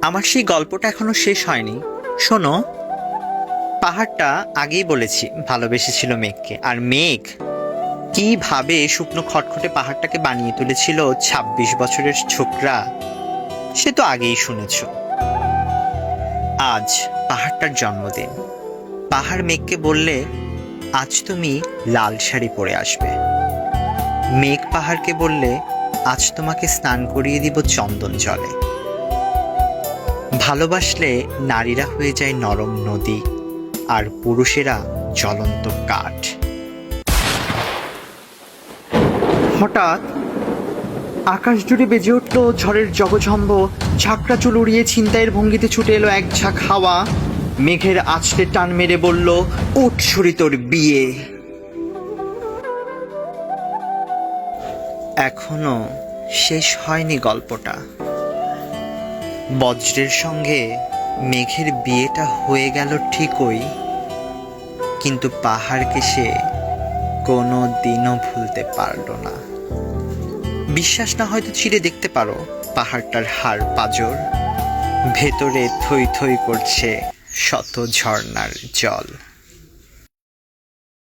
আমার সেই গল্পটা এখনো শেষ হয়নি। শোনো, পাহাড়টা আগেই বলেছি ভালোবেসেছিল মেঘকে, আর মেঘ কিভাবে শুকনো খটখটে পাহাড়টাকে বানিয়ে তুলেছিল ২৬ বছরের ছোকরা, সে তো আগেই শুনেছ। আজ পাহাড়টার জন্মদিন। পাহাড় মেঘকে বললে, আজ তুমি লাল শাড়ি পরে আসবে। মেঘ পাহাড়কে বললে, আজ তোমাকে স্নান করিয়ে দিব চন্দন জলে। ভালোবাসলে নারীরা হয়ে যায় নরম নদী, আর পুরুষেরা জ্বলন্ত কাঠ। হঠাৎ আকাশ জুড়ে বেজে উঠল ঝড়ের জগঝম্ব। ঝাঁকড়া চুল উড়িয়ে ছিনতাইয়ের ভঙ্গিতে ছুটে এলো এক ঝাঁক হাওয়া। মেঘের আঁচড়ে টান মেরে বলল, উঠ ছুরি, তোর বিয়ে। এখনো শেষ হয়নি গল্পটা। বজ্রের সঙ্গে মেঘের বিয়েটা হয়ে গেল ঠিকই, কিন্তু পাহাড়কে সে কোনো দিনও ভুলতে পারল না। বিশ্বাস না হয়তো চিরে দেখতে পারো পাহাড়টার হাড় পাঁজর, ভেতরে থই থই করছে শত ঝর্ণার জল।